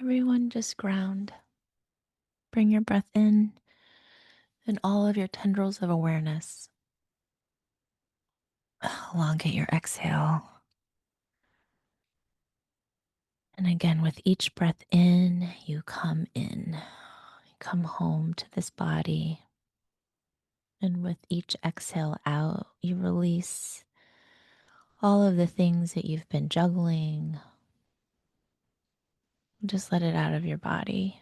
Everyone just ground. Bring your breath in and all of your tendrils of awareness. Elongate your exhale. And again, with each breath in, you come in. You come home to this body. And with each exhale out, you release all of the things that you've been juggling. Just let it out of your body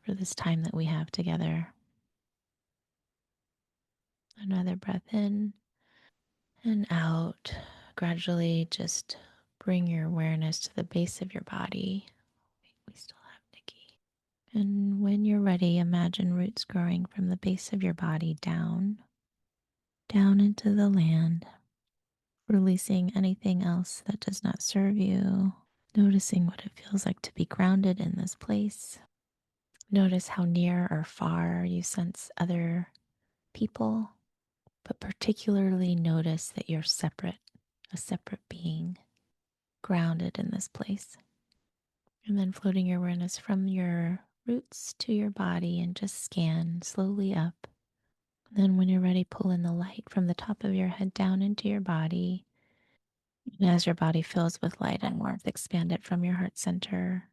for this time that we have together. Another breath in and out. Gradually just bring your awareness to the base of your body. We still have Nikki. And when you're ready, imagine roots growing from the base of your body down into the land, releasing anything else that does not serve you, noticing what it feels like to be grounded in this place. Notice how near or far you sense other people, but particularly notice that you're separate, a separate being, grounded in this place. And then floating your awareness from your roots to your body and just scan slowly up. Then, when you're ready, pull in the light from the top of your head down into your body. And as your body fills with light and warmth, expand it from your heart center.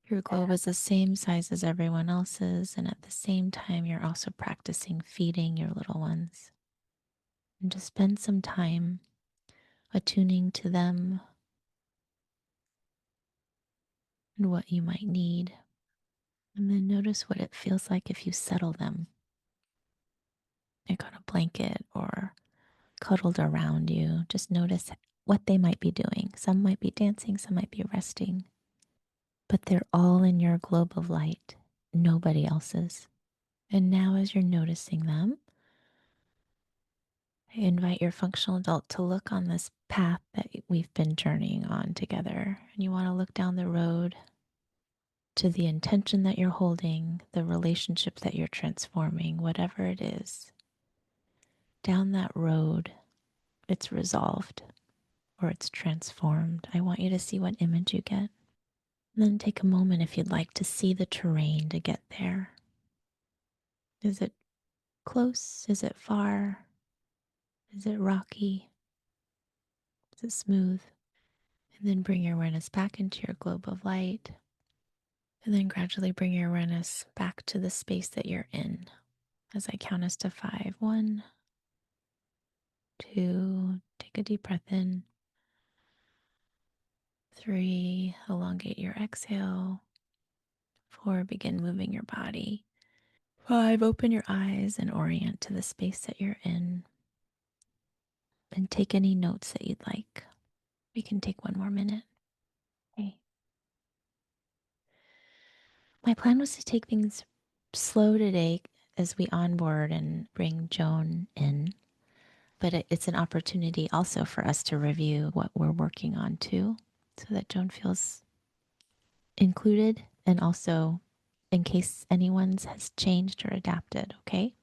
Your globe is the same size as everyone else's, and at the same time, you're also practicing feeding your little ones. And just spend some time attuning to them and what you might need. And then notice what it feels like if you settle them, like on a blanket or cuddled around you. Just notice what they might be doing. Some might be dancing, some might be resting, but they're all in your globe of light, nobody else's. And now, as you're noticing them, I invite your functional adult to look on this path that we've been journeying on together. And you want to look down the road to the intention that you're holding, the relationship that you're transforming, whatever it is. Down that road, it's resolved or it's transformed. I want you to see what image you get. And then take a moment if you'd like to see the terrain to get there. Is it close? Is it far? Is it rocky? Is it smooth? And then bring your awareness back into your globe of light. And then gradually bring your awareness back to the space that you're in as I count us to 5. 1, 2, take a deep breath in. 3, elongate your exhale. 4, begin moving your body. 5, open your eyes and orient to the space that you're in. And take any notes that you'd like. We can take 1 more minute. Okay. My plan was to take things slow today as we onboard and bring Joan in. But it's an opportunity also for us to review what we're working on too, so that Joan feels included and also in case anyone's has changed or adapted, okay?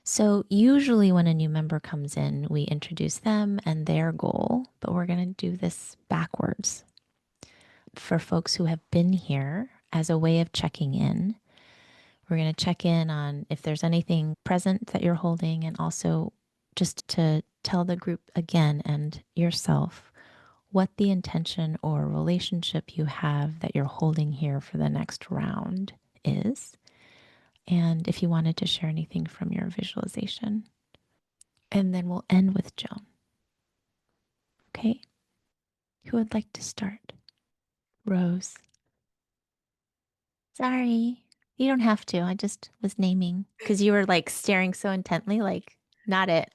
So usually when a new member comes in, we introduce them and their goal, but we're going to do this backwards for folks who have been here as a way of checking in. We're going to check in on if there's anything present that you're holding, and also just to tell the group again and yourself what the intention or relationship you have that you're holding here for the next round is. And if you wanted to share anything from your visualization. And then we'll end with Joan. Okay? Who would like to start? Rose. Sorry. You don't have to. I just was naming because you were like staring so intently, like, not it.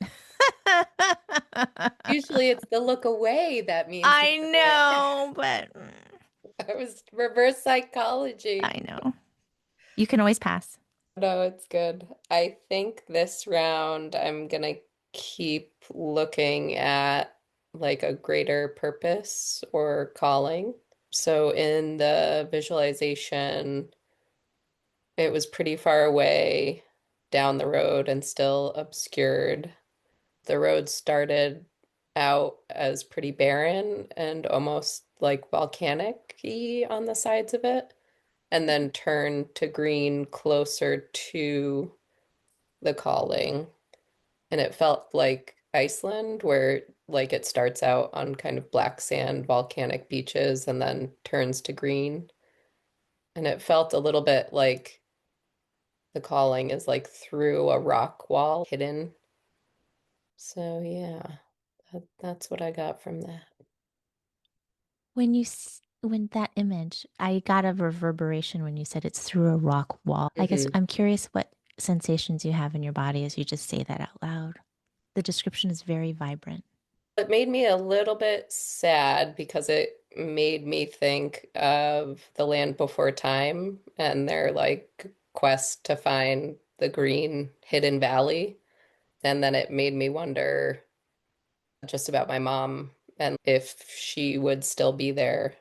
Usually it's the look away that means I not it. know, but I was reverse psychology. I know. You can always pass. No, it's good. I think this round I'm gonna keep looking at like a greater purpose or calling. So in the visualization, it was pretty far away down the road and still obscured. The road started out as pretty barren and almost like volcanic-y on the sides of it, and then turned to green closer to the calling. And it felt like Iceland, where like it starts out on kind of black sand, volcanic beaches, and then turns to green. And it felt a little bit like the calling is like through a rock wall hidden. So yeah, that's what I got from that. When that image, I got a reverberation when you said it's through a rock wall. I guess Mhm. I'm curious what sensations you have in your body as you just say that out loud. The description is very vibrant. It made me a little bit sad because it made me think of The Land Before Time and their like quest to find the green hidden valley. And then it made me wonder just about my mom and if she would still be there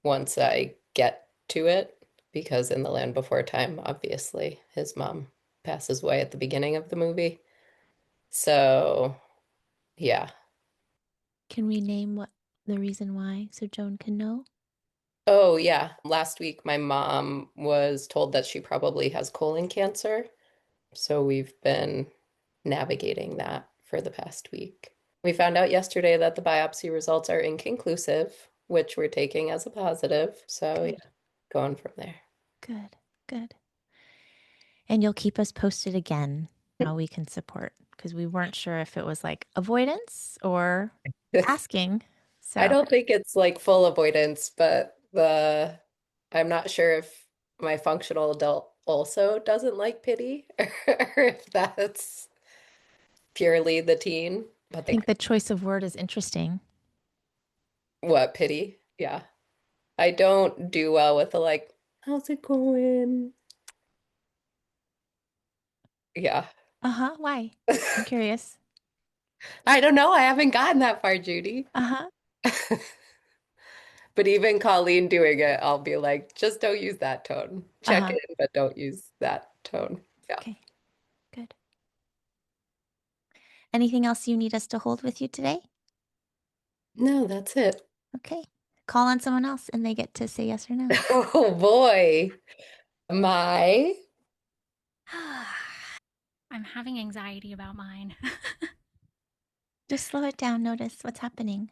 once I get to it. Because in The Land Before Time, obviously, his mom passes away at the beginning of the movie. So, yeah. Can we name what the reason why so Joan can know? Oh, yeah. Last week, my mom was told that she probably has colon cancer. So we've been navigating that for the past week. We found out yesterday that the biopsy results are inconclusive, which we're taking as a positive. So, Good, yeah, going from there. good, good. And you'll keep us posted again how we can support because we weren't sure if it was like avoidance or asking. I So don't think it's like full avoidance, but I'm not sure if my functional adult also doesn't like pity or if that's purely the teen. I But they think the choice of word is interesting. What, pity? Yeah. I don't do well with the like, how's it going? Yeah. Uh huh. Why? I'm curious. I don't know. I haven't gotten that far, Judy. Uh huh. But even Colleen doing it, I'll be like, just don't use that tone. Uh Check huh. in, but don't use that tone. Yeah. Okay. Good. Anything else you need us to hold with you today? No, that's it. Okay. Call on someone else and they get to say yes or no. Oh boy. My. I'm having anxiety about mine. Just slow it down. Notice what's happening.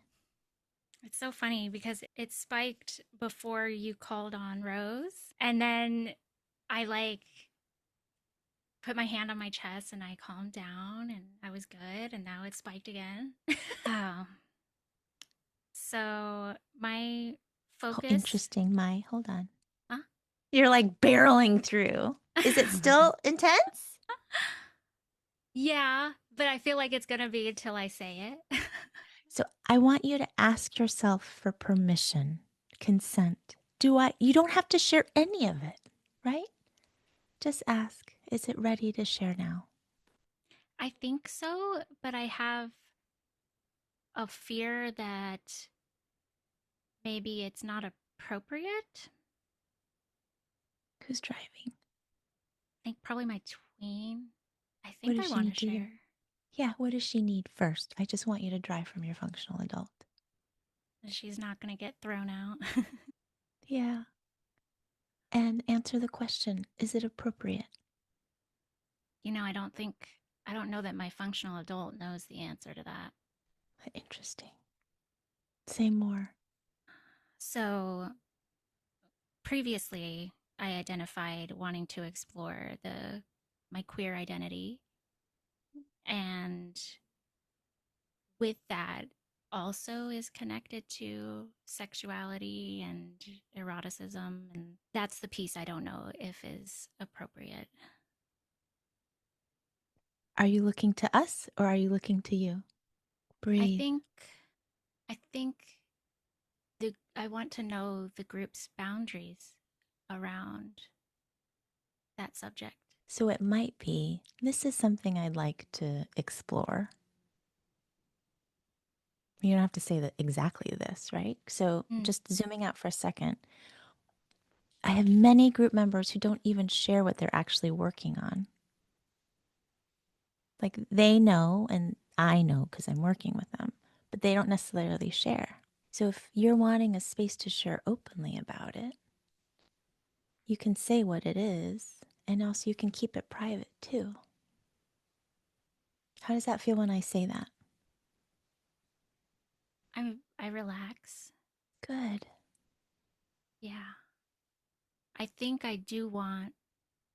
It's so funny because it spiked before you called on Rose. And then I like put my hand on my chest and I calmed down and I was good. And now it spiked again. Oh, so my Oh, focus. interesting. My, hold on. Huh? You're like barreling through. Is it still intense? Yeah, but I feel like it's going to be until I say it. So I want you to ask yourself for permission, consent. You don't have to share any of it, right? Just ask, is it ready to share now? I think so, but I have a fear that maybe it's not appropriate. Who's driving? I think probably my tween. I What think does I she want to need to hear? share. Yeah, what does she need first? I just want you to drive from your functional adult. She's not going to get thrown out. Yeah. And answer the question, is it appropriate? I don't know that my functional adult knows the answer to that. Interesting. Say more. So previously, I identified wanting to explore my queer identity, and with that also is connected to sexuality and eroticism, and that's the piece I don't know if is appropriate. Are you looking to us or are you looking to you? I Breathe. think I think I want to know the group's boundaries around that subject. So it might be this is something I'd like to explore. You don't have to say that exactly this, right? So Mm. just zooming out for a second, I have many group members who don't even share what they're actually working on. Like they know and I know because I'm working with them, but they don't necessarily share. So if you're wanting a space to share openly about it, you can say what it is and also you can keep it private too. How does that feel when I say that? I relax. Good. Yeah. I think I do want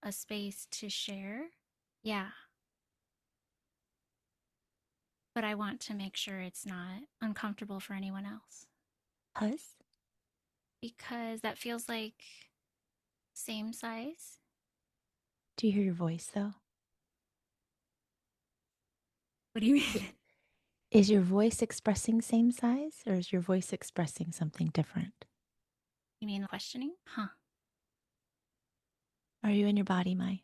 a space to share. Yeah. But I want to make sure it's not uncomfortable for anyone else Hus? because that feels like same size. Do you hear your voice though? What do you mean? Is your voice expressing same size or is your voice expressing something different? You mean questioning? Huh. Are you in your body, Mai?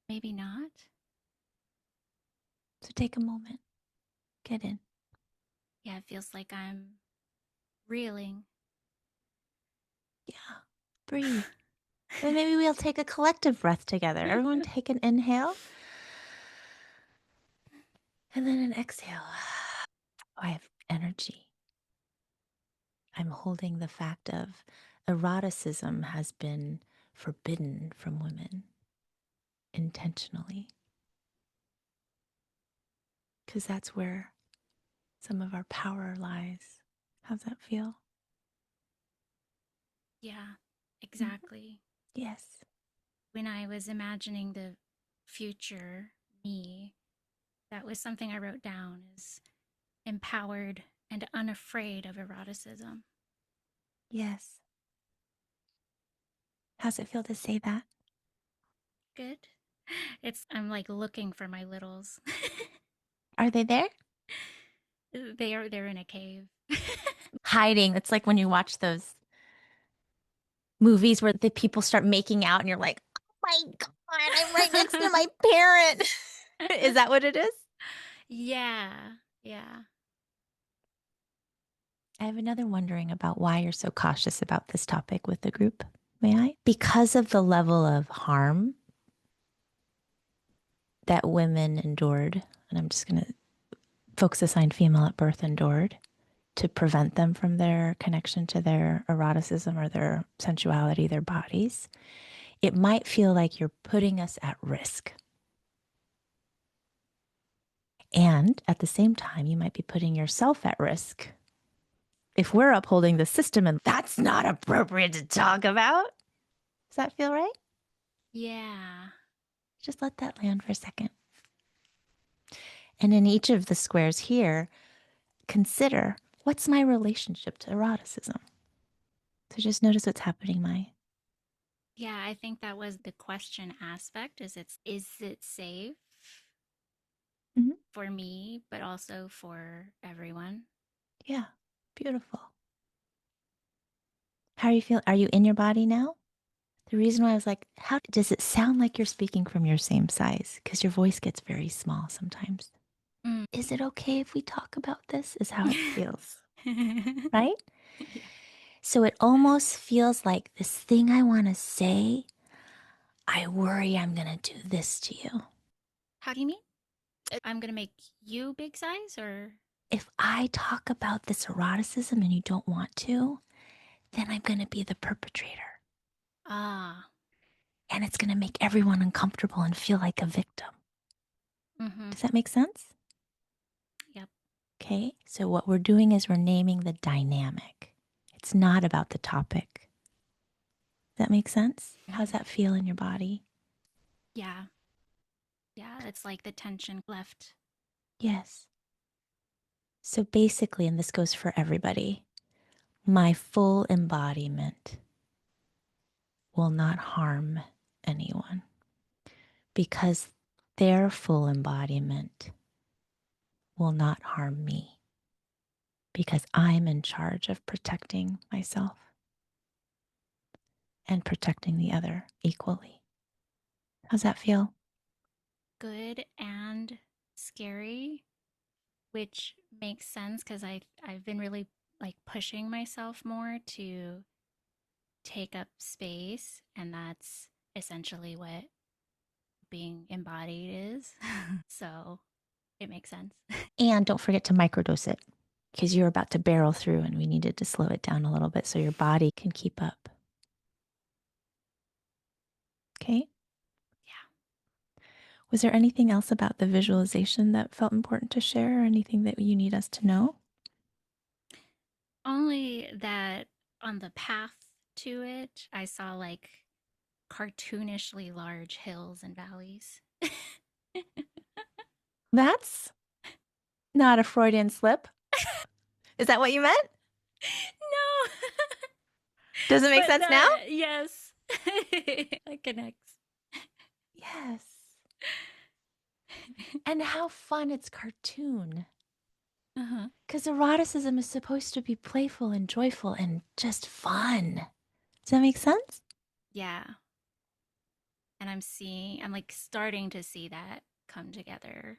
Maybe not. So take a moment, get in. Yeah, it feels like I'm reeling. Yeah, breathe. Then maybe we'll take a collective breath together. Everyone take an inhale and then an exhale. Oh, I have energy. I'm holding the fact of eroticism has been forbidden from women intentionally because that's where some of our power lies. How's that feel? Yeah, Mm. exactly. Yes. When I was imagining the future me, that was something I wrote down is empowered and unafraid of eroticism. Yes. How's it feel to say that? Good. I'm like looking for my littles. Are they there? They're in a cave. Hiding. It's like when you watch those movies where the people start making out and you're like, oh my God, I'm right next to my parent. Is that what it is? Yeah. Yeah. I have another wondering about why you're so cautious about this topic with the group. May I? Because of the level of harm that women endured, and I'm just going to focus assign female at birth endured to prevent them from their connection to their eroticism or their sensuality, their bodies, it might feel like you're putting us at risk. And at the same time, you might be putting yourself at risk if we're upholding the system and that's not appropriate to talk about. Does that feel right? Yeah. Just let that land for a second. And in each of the squares here, consider what's my relationship to eroticism? So just notice what's happening, Mai. Yeah, I think that was the question aspect is it safe Mhm. for me but also for everyone? Yeah, beautiful. How are you feeling? Are you in your body now? The reason why I was like, how does it sound like you're speaking from your same size? Because your voice gets very small sometimes. Mm. Is it okay if we talk about this? Is how it feels, right? Yeah. So it almost feels like this thing I want to say, I worry I'm going to do this to you. How do you mean? I'm going to make you big size or If I talk about this eroticism and you don't want to, then I'm going to be the perpetrator. ah. And it's going to make everyone uncomfortable and feel like a victim. Mhm. Does that make sense? Yep. Okay. So what we're doing is we're naming the dynamic. It's not about the topic. Does that make sense? How's Mhm. that feel in your body? Yeah. Yeah, it's like the tension left. Yes. So basically, and this goes for everybody, my full embodiment will not harm anyone because their full embodiment will not harm me because I'm in charge of protecting myself and protecting the other equally. How's that feel? Good and scary, which makes sense cuz I've been really like pushing myself more to take up space and that's essentially what being embodied is. So it makes sense. And don't forget to microdose it because you're about to barrel through and we needed to slow it down a little bit so your body can keep up. Okay. Yeah. Was there anything else about the visualization that felt important to share or anything that you need us to know? Only that on the path to it, I saw like cartoonishly large hills and valleys. That's not a Freudian slip. Is that what you meant? No, Does it make but sense now? yes, that connects. Yes. And how fun it's cartoon. Uh-huh. Because eroticism is supposed to be playful and joyful and just fun. Does that make sense? Yeah. And I'm like starting to see that come together.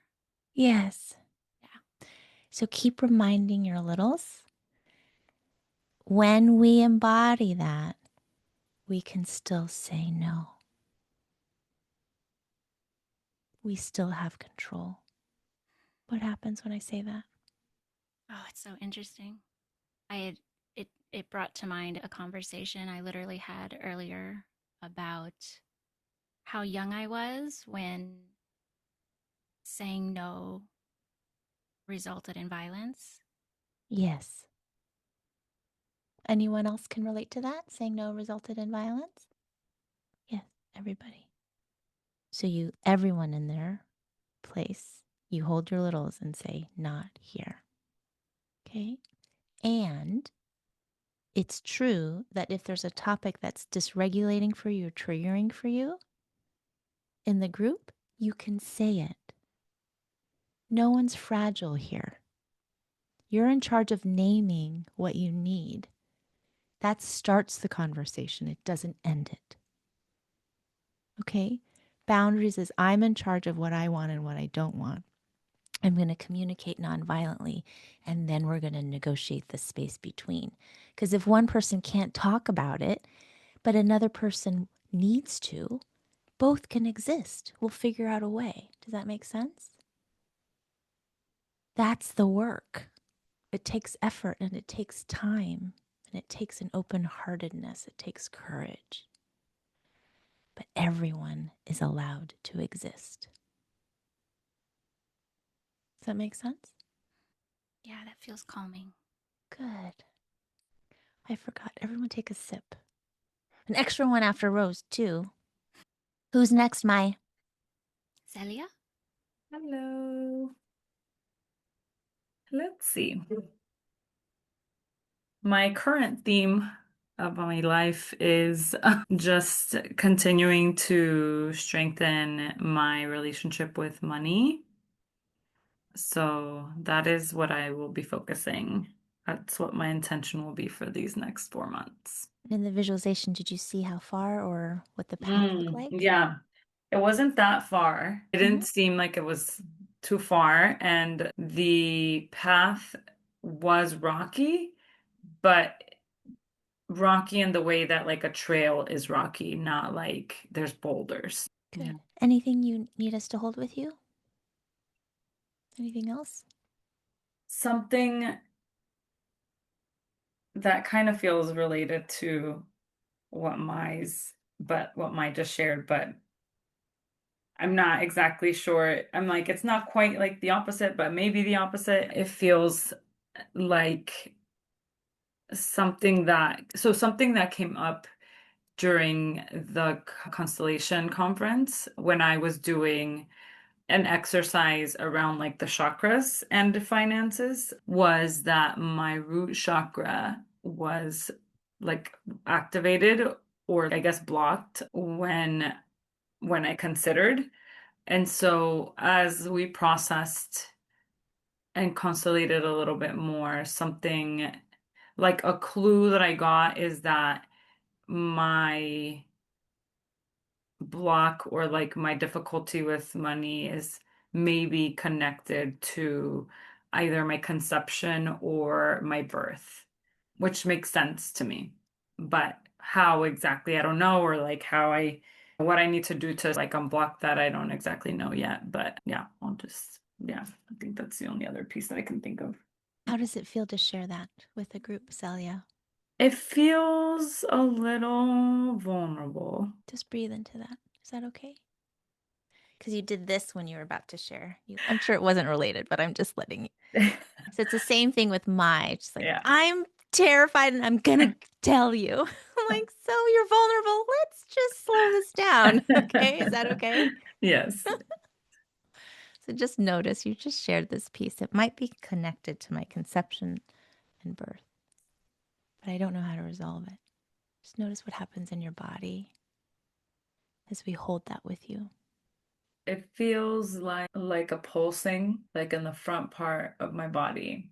Yes. Yeah. So keep reminding your littles when we embody that, we can still say no. We still have control. What happens when I say that? Oh, it's so interesting. I had it brought to mind a conversation I literally had earlier about how young I was when saying no resulted in violence. Yes. Anyone else can relate to that? Saying no resulted in violence? Yes, everybody. So everyone in their place, you hold your littles and say, not here. Okay? And it's true that if there's a topic that's dysregulating for you, triggering for you in the group, you can say it. No one's fragile here. You're in charge of naming what you need. That starts the conversation, it doesn't end it. Okay? Boundaries is I'm in charge of what I want and what I don't want. I'm going to communicate nonviolently, and then we're going to negotiate the space between. Because if one person can't talk about it, but another person needs to, both can exist. We'll figure out a way. Does that make sense? That's the work. It takes effort and it takes time and it takes an open heartedness. It takes courage. But everyone is allowed to exist. Does that make sense? Yeah, that feels calming. Good. I forgot. Everyone take a sip. An extra one after Rose, too. Who's next, Mai? Celia? Hello. Let's see. My current theme of my life is just continuing to strengthen my relationship with money. So that is what I will be focusing. That's what my intention will be for these next 4 months. In the visualization, did you see how far or what the path looked like? Yeah, it wasn't that far. It Mm-hmm. didn't seem like it was too far, and the path was rocky, but rocky in the way that like a trail is rocky, not like there's boulders. Good. Yeah. Anything you need us to hold with you? Anything else? Something that kind of feels related to what Mai just shared, but I'm not exactly sure. I'm like, it's not quite like the opposite, but maybe the opposite. It feels like something that came up during the Constellation conference when I was doing an exercise around like the chakras and finances was that my root chakra was like activated or I guess blocked when I considered. And so as we processed and constellated a little bit more, something like a clue that I got is that my block or like my difficulty with money is maybe connected to either my conception or my birth, which makes sense to me. But how exactly, I don't know, or like how I What I need to do to like unblock that, I don't exactly know yet, but yeah, I think that's the only other piece that I can think of. How does it feel to share that with a group, Celia? It feels a little vulnerable. Just breathe into that. Is that okay? Because you did this when you were about to share. I'm sure it wasn't related, but I'm just letting you. So it's the same thing with just like, Yeah. I'm terrified and I'm going to tell you. I'm like, so you're vulnerable. Let's just slow this down. Okay. Is that okay? Yes. So just notice you just shared this piece. It might be connected to my conception and birth, but I don't know how to resolve it. Just notice what happens in your body as we hold that with you. It feels like a pulsing, like in the front part of my body.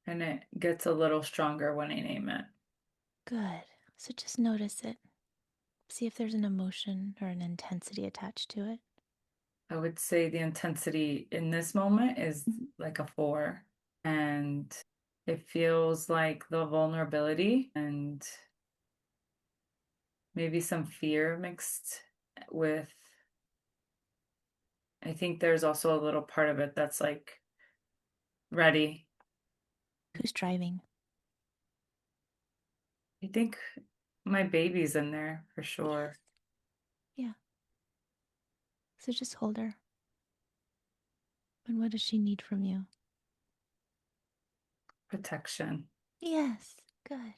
And it gets a little stronger when I name it. Good. So just notice it. See if there's an emotion or an intensity attached to it. I would say the intensity in this moment is like a 4. And it feels like the vulnerability and maybe some fear mixed with, I think there's also a little part of it that's like ready. Who's driving? I think my baby's in there for sure. Yeah. So just hold her. And what does she need from you? Protection. Yes. Good.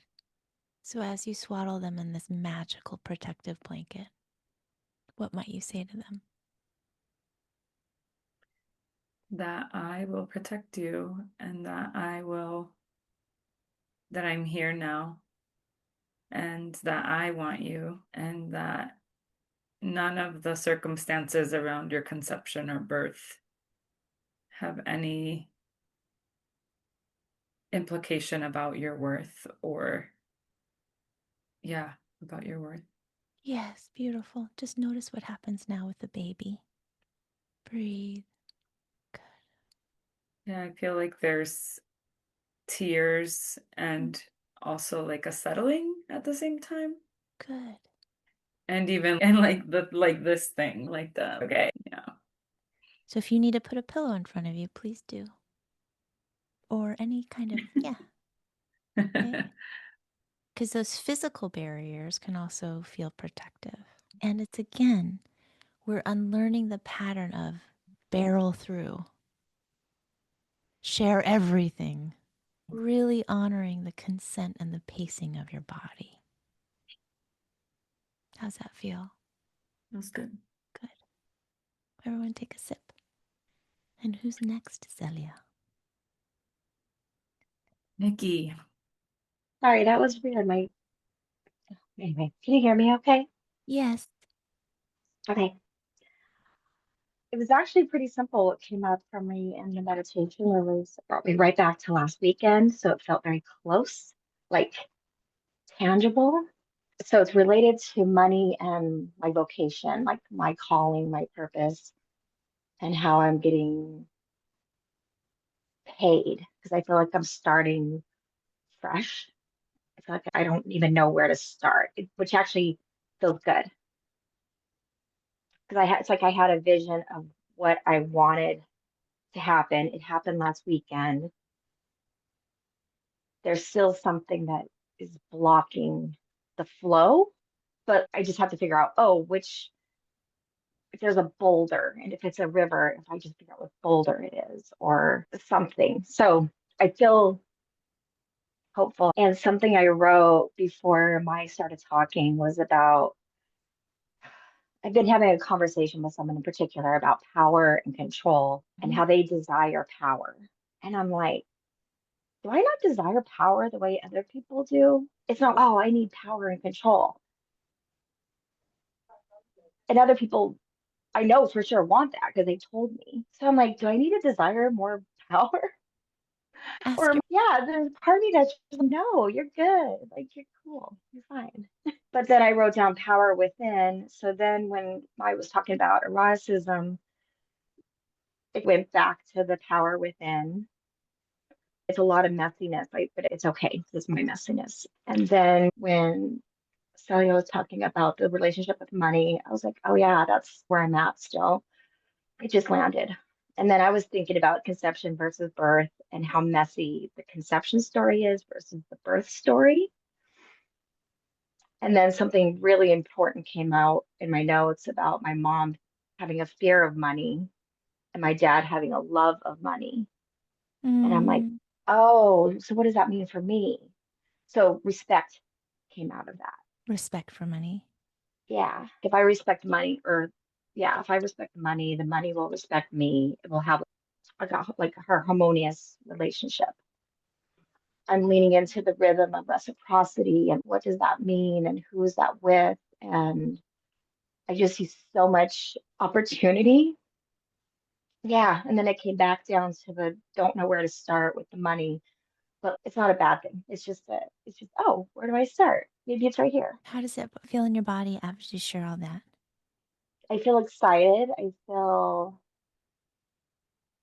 So as you swaddle them in this magical protective blanket, what might you say to them? That I will protect you and that I'm here now and that I want you and that none of the circumstances around your conception or birth have any implication about your worth or, yeah, about your worth. Yes, beautiful. Just notice what happens now with the baby. Breathe. Good. Yeah, I feel like there's tears and also like a settling at the same time. Good. And even and like this thing, like the okay, yeah. So if you need to put a pillow in front of you, please do. Or any kind of, yeah. Okay. Because those physical barriers can also feel protective. And it's again, we're unlearning the pattern of barrel through, share everything, really honoring the consent and the pacing of your body. How's that feel? That's good. Good. Everyone take a sip. And who's next, Celia? Nikki. Sorry, that was weird. Anyway, can you hear me okay? Yes. Okay. It was actually pretty simple what came up for me in the meditation. Brought me right back to last weekend, so it felt very close, like tangible. So it's related to money and my vocation, like my calling, my purpose, and how I'm getting paid because I feel like I'm starting fresh. I feel like I don't even know where to start, which actually feels good because it's like I had a vision of what I wanted to happen. It happened last weekend. There's still something that is blocking the flow, but I just have to figure out, if there's a boulder and if it's a river, if I just figure out what boulder it is or something. So I feel hopeful. And something I wrote before Mai started talking was about I've been having a conversation with someone in particular about power and control and how they desire power. And I'm like, do I not desire power the way other people do? It's not, oh, I need power and control. And other people I know for sure want that because they told me. So I'm like, do I need to desire more power? Ask Or your. yeah, there's part of me that's just, no, you're good. Like you're cool. You're fine. But then I wrote down power within. So then when I was talking about eroticism, it went back to the power within. It's a lot of messiness, but it's okay. This is my messiness. And then when Celia was talking about the relationship with money. I was like, oh yeah, that's where I'm at still. It just landed. And then I was thinking about conception versus birth and how messy the conception story is versus the birth story. And then something really important came out in my notes about my mom having a fear of money and my dad having a love of money. And I'm like, Mm, oh, so what does that mean for me? So respect came out of that. respect for money. Yeah. If I respect money, or yeah, if I respect money, the money will respect me. It will have like her harmonious relationship. I'm leaning into the rhythm of reciprocity and what does that mean and who is that with? And I just see so much opportunity. Yeah. And then it came back down to the don't know where to start with the money, but it's not a bad thing. It's just, oh, where do I start? Maybe it's right here. How does it feel in your body after you share all that? I feel excited. I feel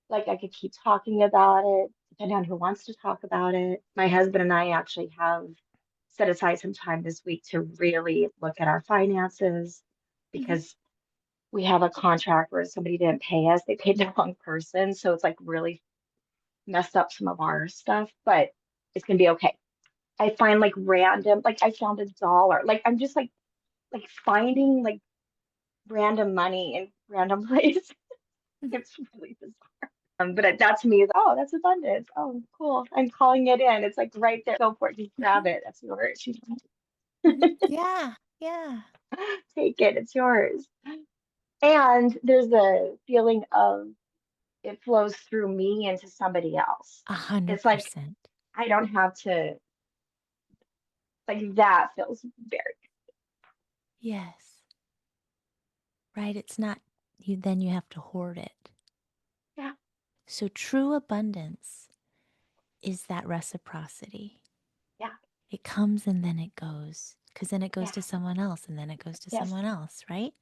like I could keep talking about it, depending on who wants to talk about it. My husband and I actually have set aside some time this week to really look at our finances Hmm. because we have a contract where somebody didn't pay us. They paid the wrong person. So it's like really messed up some of our stuff, but it's gonna be okay. I find like random, like I found $1. Like I'm just like finding like random money in random places. It's really bizarre. But that to me is, oh, that's abundance. Oh, cool. I'm calling it in. It's like right there. Go for it. Just grab it. That's yours. Hmm. Yeah, yeah. Take it. It's yours. And there's a feeling of it flows through me into somebody else. A hundred It's like percent. I don't have to, like that feels very, Yes. Right. It's not you, then you have to hoard it. yeah, So true abundance is that reciprocity. yeah, It comes and then it goes, because then it goes yeah, to someone else and then it goes to yes, someone else, right?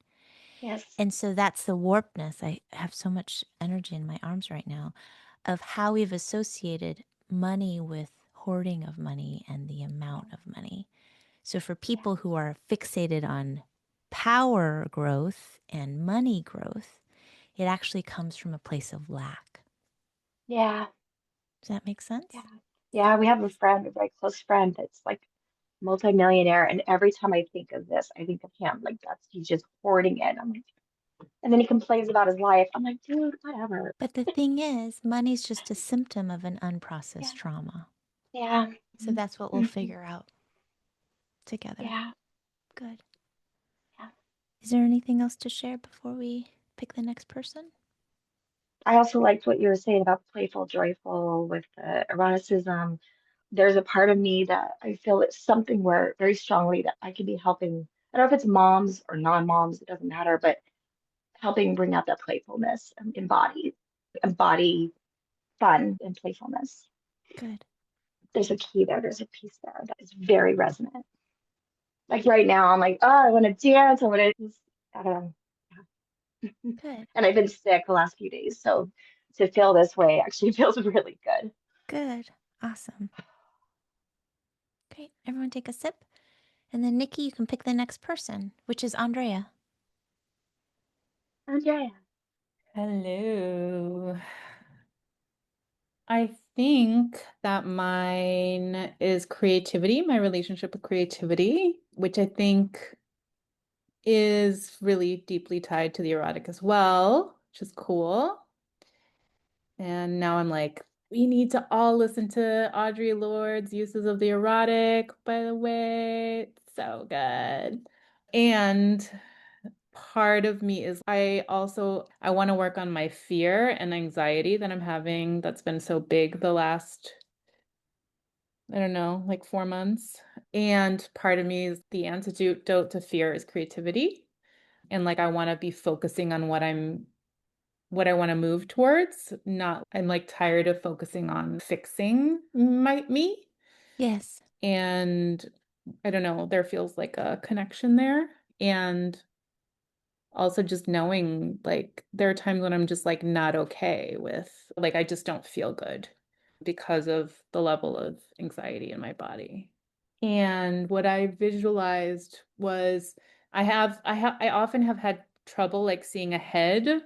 yes, And so that's the warpness. I have so much energy in my arms right now of how we've associated money with hoarding of money and the amount of money. So for yeah, people who are fixated on power growth and money growth, it actually comes from a place of lack. yeah, Does that make yeah. sense? Yeah, we have a friend, a very close friend that's like multimillionaire. And every time I think of this, I think of him. Like that's he's just hoarding it. I'm like, and then he complains about his life. I'm like, dude, whatever. But the thing is, money's just a symptom of an Yeah, unprocessed trauma. yeah, So that's what we'll mhm, figure out together. yeah, Good. yeah. Is there anything else to share before we pick the next person? I also liked what you were saying about playful, joyful with the eroticism. There's a part of me that I feel it's something where very strongly that I could be helping. I don't know if it's moms or non-moms, it doesn't matter, but helping bring out that playfulness, embody fun and playfulness. Good. There's a key there, there's a piece there that is very resonant. Like right now, I'm like, oh, I want to dance. I want to just, I don't know. Yeah. Good. And I've been sick the last few days. So to feel this way actually feels really good. Good. Awesome. Great. Everyone take a sip. And then, Nikki, you can pick the next person, which is Andrea. Andrea. Hello. I think that mine is creativity, my relationship with creativity, which I think is really deeply tied to the erotic as well, which is cool. And now I'm like, we need to all listen to Audre Lorde's uses of the erotic, by the way. It's so good. And part of me is I want to work on my fear and anxiety that I'm having that's been so big the last, I don't know, like 4 months. And part of me is the antidote to fear is creativity. And like I want to be focusing on what I want to move towards, not I'm like tired of focusing on fixing me. Yes. And I don't know, there feels like a connection there. And also just knowing like there are times when I'm just like not okay with like I just don't feel good because of the level of anxiety in my body. And what I visualized was I often have had trouble like seeing ahead.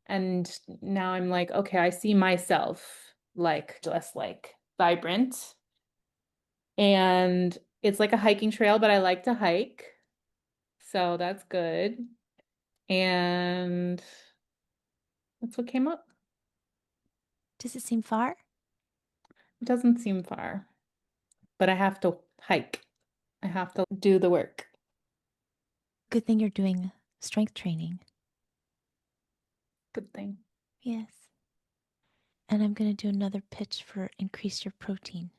And now I'm like, okay, I see myself like less like vibrant. And it's like a hiking trail, but I like to hike. So that's good. And that's what came up. Does it seem far? It doesn't seem far, but I have to hike. I have to do the work. Good thing you're doing strength training. Good thing. Yes. And I'm going to do another pitch for increase your protein.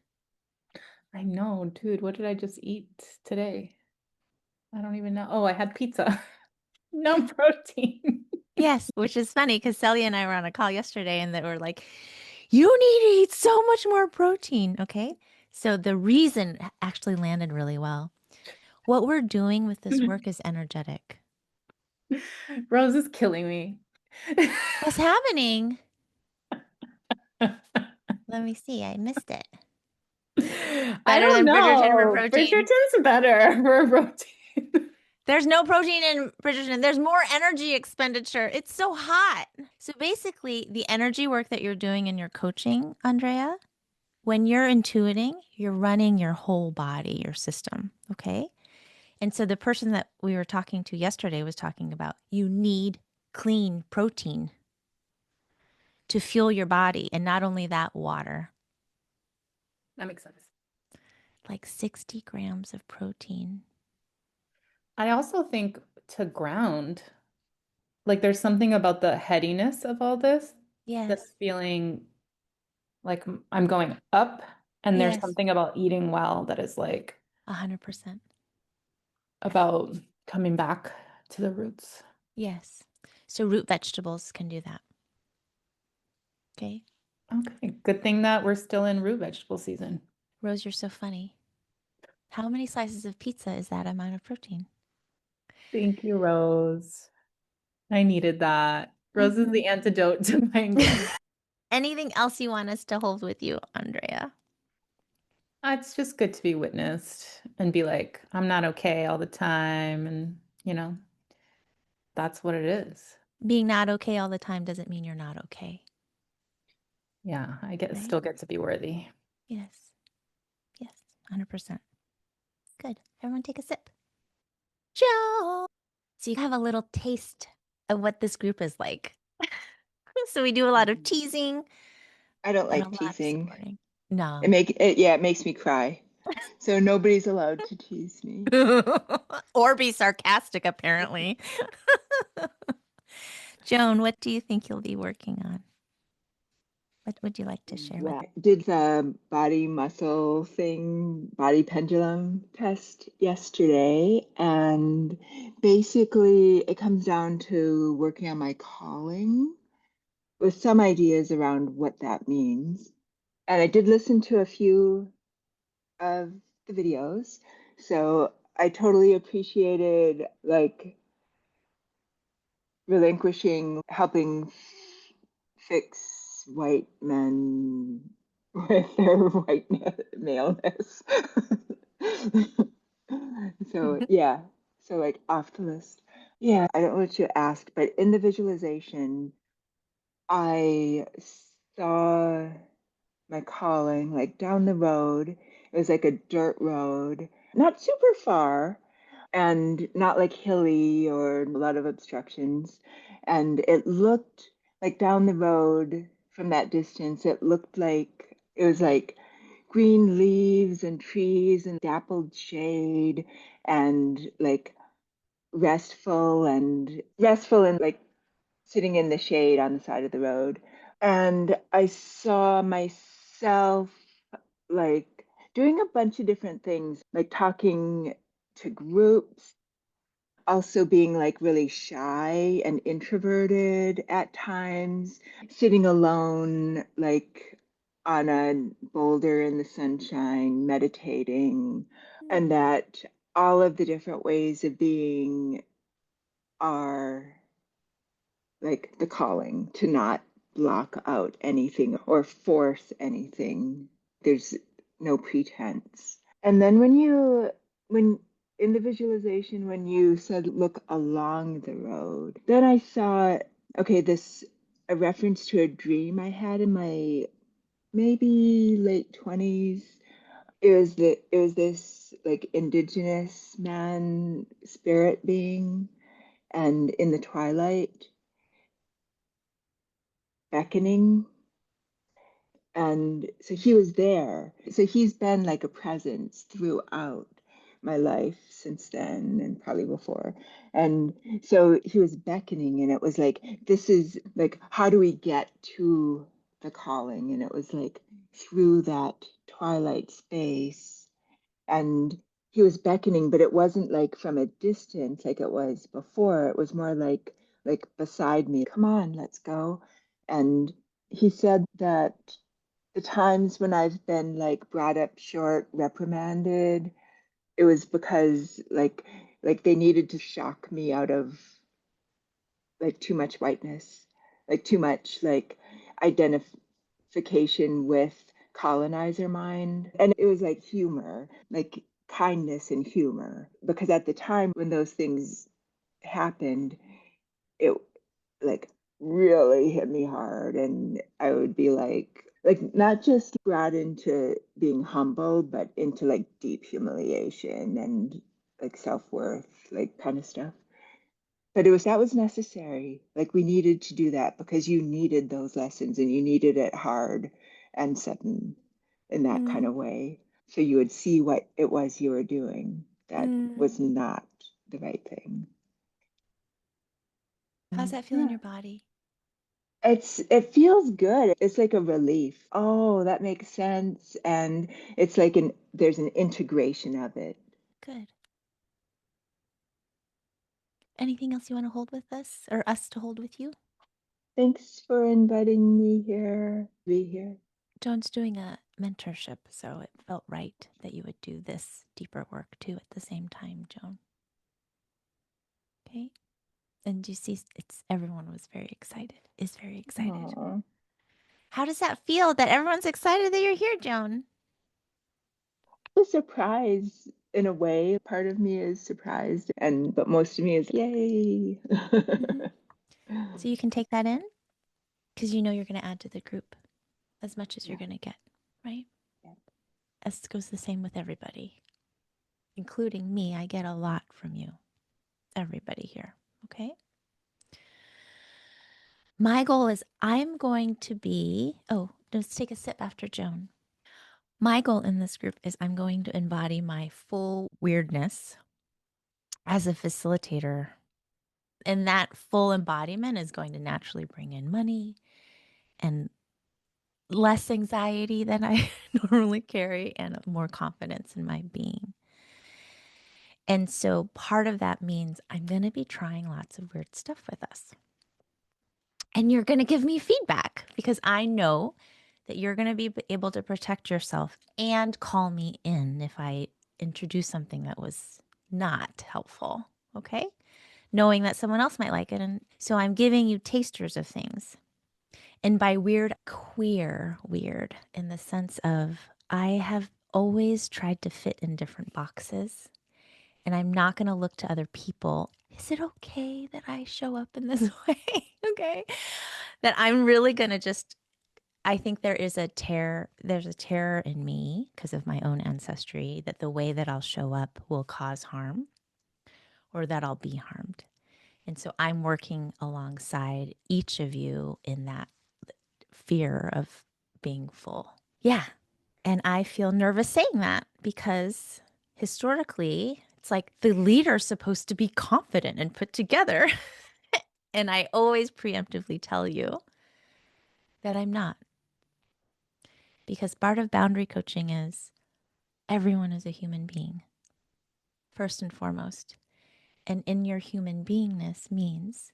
I know, dude. What did I just eat today? I don't even know. Oh, I had pizza. No protein. Yes, which is funny because Celia and I were on a call yesterday and they were like, you need to eat so much more protein. Okay. So the reason actually landed really well. What we're doing with this work is energetic. Rose is killing me. What's happening? Let me see. I missed it. I Better don't than Bridgerton for know. protein. Bridgerton's better for protein. There's no protein in Bridgerton. There's more energy expenditure. It's so hot. So basically, the energy work that you're doing in your coaching, Andrea, when you're intuiting, you're running your whole body, your system. Okay. And so the person that we were talking to yesterday was talking about you need clean protein to fuel your body. And not only that, water. That makes sense. Like 60 grams of protein. I also think to ground, like there's something about the headiness of all this that's Yes. feeling like I'm going up, and there's Yes. something about eating well that is like 100%. about coming back to the roots. Yes. So root vegetables can do that. Okay. Okay, good thing that we're still in root vegetable season. Rose, you're so funny. How many slices of pizza is that amount of protein? Thank you, Rose. I needed that. Rose is the antidote to my anxiety. Anything else you want us to hold with you, Andrea? It's just good to be witnessed and be like, I'm not okay all the time. And, that's what it is. Being not okay all the time doesn't mean you're not okay. Yeah, I Right? still get to be worthy. Yes. Yes. 100%. Good. Everyone take a sip. Joe. So you have a little taste of what this group is like. So we do a lot of teasing, I don't but a like lot of teasing. supporting. No. It makes me cry. So nobody's allowed to tease me. Or be sarcastic, apparently. Joan, what do you think you'll be working on? What would you like to share with us? Did the body muscle thing, body pendulum test yesterday, and basically it comes down to working on my calling with some ideas around what that means. And I did listen to a few of the videos, so I totally appreciated like relinquishing helping fix white men with their white maleness. So yeah, so like off the list. Yeah, I don't know what you asked, but in the visualization, I saw my calling like down the road. It was like a dirt road, not super far, and not like hilly or a lot of obstructions. And it looked like down the road from that distance, it looked like it was like green leaves and trees and dappled shade and like restful and like sitting in the shade on the side of the road. And I saw myself like doing a bunch of different things, like talking to groups, also being like really shy and introverted at times, sitting alone, like on a boulder in the sunshine, meditating, and that all of the different ways of being are like the calling to not block out anything or force anything. There's no pretense. And then when in the visualization, when you said look along the road, then I saw, okay, this a reference to a dream I had in my maybe late 20s. It was this like indigenous man spirit being, and in the twilight beckoning. And so he was there. So he's been like a presence throughout my life since then and probably before. And so he was beckoning, and it was like, this is like, how do we get to the calling? And it was like through that twilight space. And he was beckoning, but it wasn't like from a distance like it was before. It was more like beside me. Come on, let's go. And he said that the times when I've been like brought up short, reprimanded, it was because like they needed to shock me out of like too much whiteness, like too much like identification with colonizer mind. And it was like humor, like kindness and humor. Because at the time when those things happened, it like really hit me hard, and I would be like not just brought into being humble but into like deep humiliation and like self-worth, like kind of stuff. But it was that was necessary. Like we needed to do that because you needed those lessons, and you needed it hard and sudden in that kind of way, so you would see what it was you were doing that was not the right thing. How's that feel in Yeah. your body? It feels good. It's like a relief. Oh, that makes sense. And it's like there's an integration of it. Good. Anything else you want to hold with us or us to hold with you? Thanks for inviting me here. Be here. Joan's doing a mentorship, so it felt right that you would do this deeper work too at the same time, Joan. Okay? And you see, it's everyone was very excited, is very excited. Aww. How does that feel that everyone's excited that you're here, Joan? A surprise in a way. Part of me is surprised, and but most of me is yay. Mm-hmm. So you can take that in because you know you're going to add to the group as much as Yeah. you're going to get, right? Yeah. This goes the same with everybody, including me. I get a lot from you, everybody here, okay? My goal is I'm going to be, let's take a sip after Joan. My goal in this group is I'm going to embody my full weirdness as a facilitator. And that full embodiment is going to naturally bring in money and less anxiety than I normally carry and more confidence in my being. And so part of that means I'm going to be trying lots of weird stuff with us. And you're going to give me feedback because I know that you're going to be able to protect yourself and call me in if I introduce something that was not helpful. Okay. Knowing that someone else might like it. And so I'm giving you tasters of things. And by weird, queer weird in the sense of I have always tried to fit in different boxes. And I'm not going to look to other people. Is it okay that I show up in this way? Okay. That I'm really going to just, I think there's a terror in me because of my own ancestry that the way that I'll show up will cause harm or that I'll be harmed. And so I'm working alongside each of you in that fear of being full. Yeah. And I feel nervous saying that because historically, it's like the leader's supposed to be confident and put together. And I always preemptively tell you that I'm not. Because part of boundary coaching is everyone is a human being, first and foremost. And in your human beingness means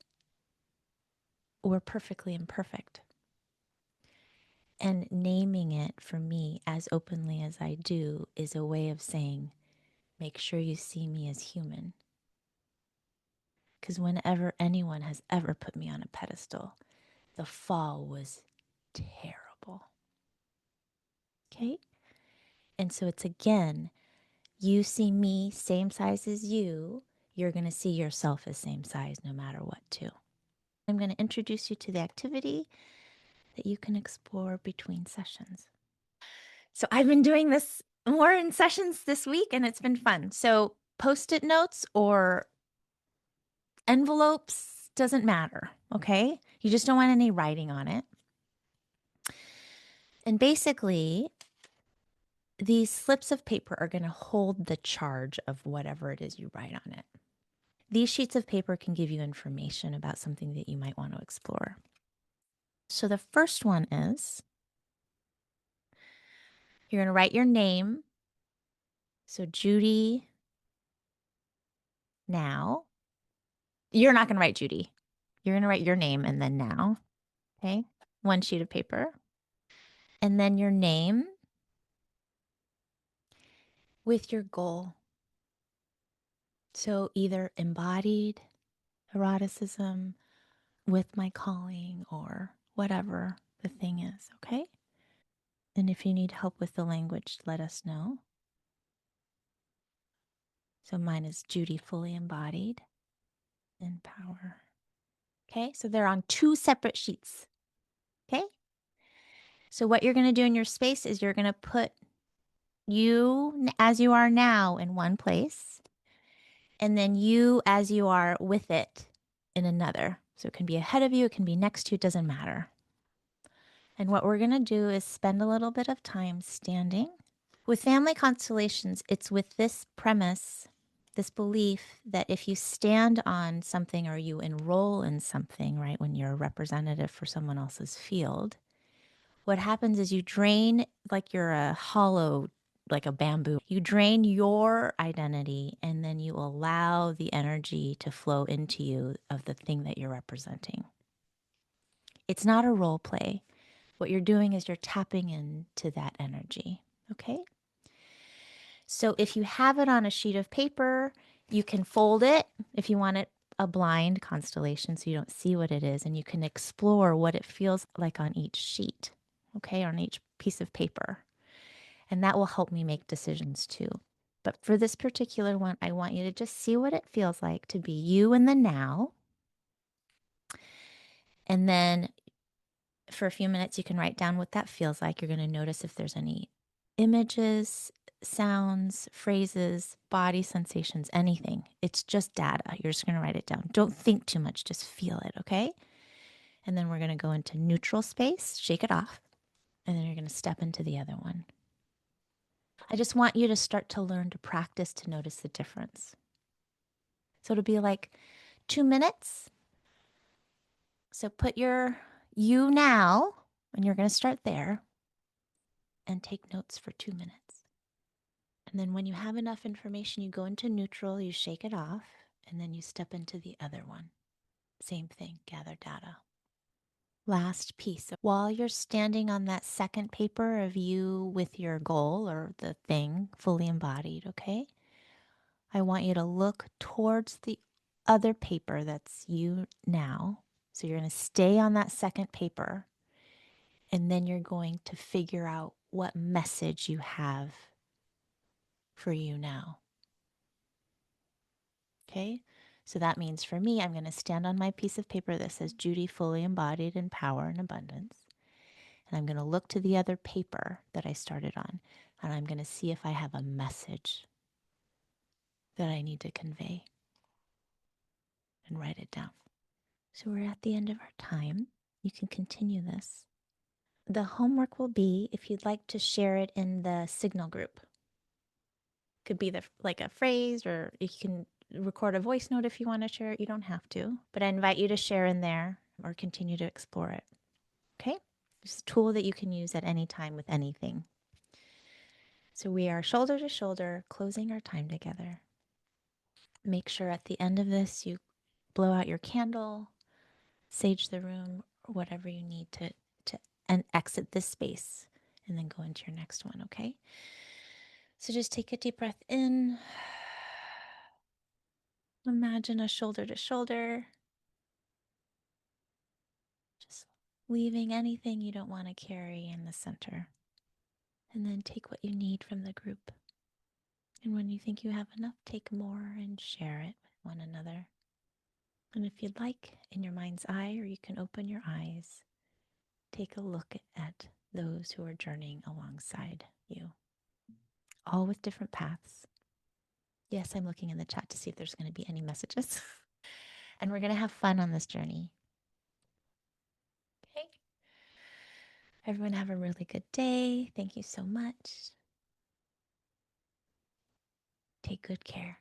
we're perfectly imperfect. And naming it for me as openly as I do is a way of saying, make sure you see me as human. Because whenever anyone has ever put me on a pedestal, the fall was terrible. Okay? And so it's again You see me same size as you, you're going to see yourself as same size no matter what, too. I'm going to introduce you to the activity that you can explore between sessions. So I've been doing this more in sessions this week, and it's been fun. So Post-it notes or envelopes doesn't matter, okay? You just don't want any writing on it. And basically, these slips of paper are going to hold the charge of whatever it is you write on it. These sheets of paper can give you information about something that you might want to explore. So the first one is you're going to write your name. So Judy now. You're not going to write Judy. You're going to write your name and then now. Okay. One sheet of paper. And then your name with your goal. So either embodied eroticism, with my calling, or whatever the thing is. Okay. And if you need help with the language, let us know. So mine is Judy fully embodied in power. Okay, so they're on two separate sheets. Okay, so what you're going to do in your space is you're going to put you as you are now in one place, and then you as you are with it in another. So it can be ahead of you, it can be next to you, it doesn't matter. And what we're going to do is spend a little bit of time standing. With family constellations, it's with this premise, this belief that if you stand on something or you enroll in something, right, when you're a representative for someone else's field, what happens is you drain, like you're a hollow, like a bamboo. You drain your identity and then you allow the energy to flow into you of the thing that you're representing. It's not a role play. What you're doing is you're tapping into that energy, okay? So if you have it on a sheet of paper, you can fold it if you want it a blind constellation so you don't see what it is, and you can explore what it feels like on each sheet, okay, on each piece of paper. And that will help me make decisions too. But for this particular one, I want you to just see what it feels like to be you in the now. And then for a few minutes, you can write down what that feels like. You're going to notice if there's any images, sounds, phrases, body sensations, anything. It's just data. You're just going to write it down. Don't think too much, just feel it, okay? And then we're going to go into neutral space, shake it off, and then you're going to step into the other one. I just want you to start to learn to practice to notice the difference. So it'll be like 2 minutes. So put your you now, and you're going to start there and take notes for 2 minutes. And then when you have enough information, you go into neutral, you shake it off, and then you step into the other one. Same thing, gather data. Last piece. While you're standing on that second paper of you with your goal or the thing fully embodied, okay? I want you to look towards the other paper that's you now. So you're going to stay on that second paper, and then you're going to figure out what message you have for you now. Okay, so that means for me, I'm going to stand on my piece of paper that says Judy fully embodied in power and abundance. And I'm going to look to the other paper that I started on, and I'm going to see if I have a message that I need to convey and write it down. So we're at the end of our time. You can continue this. The homework will be if you'd like to share it in the signal group. Could be like a phrase, or you can record a voice note if you want to share it. You don't have to, but I invite you to share in there or continue to explore it. Okay? It's a tool that you can use at any time with anything. So we are shoulder to shoulder, closing our time together. Make sure at the end of this you blow out your candle, sage the room, or whatever you need to and exit this space, and then go into your next one, okay? So just take a deep breath in. Imagine a shoulder to shoulder. Just leaving anything you don't want to carry in the center. And then take what you need from the group. And when you think you have enough, take more and share it with one another. And if you'd like, in your mind's eye, or you can open your eyes, take a look at those who are journeying alongside you, all with different paths. Yes, I'm looking in the chat to see if there's going to be any messages. And we're going to have fun on this journey. Okay. Everyone have a really good day. Thank you so much. Take good care.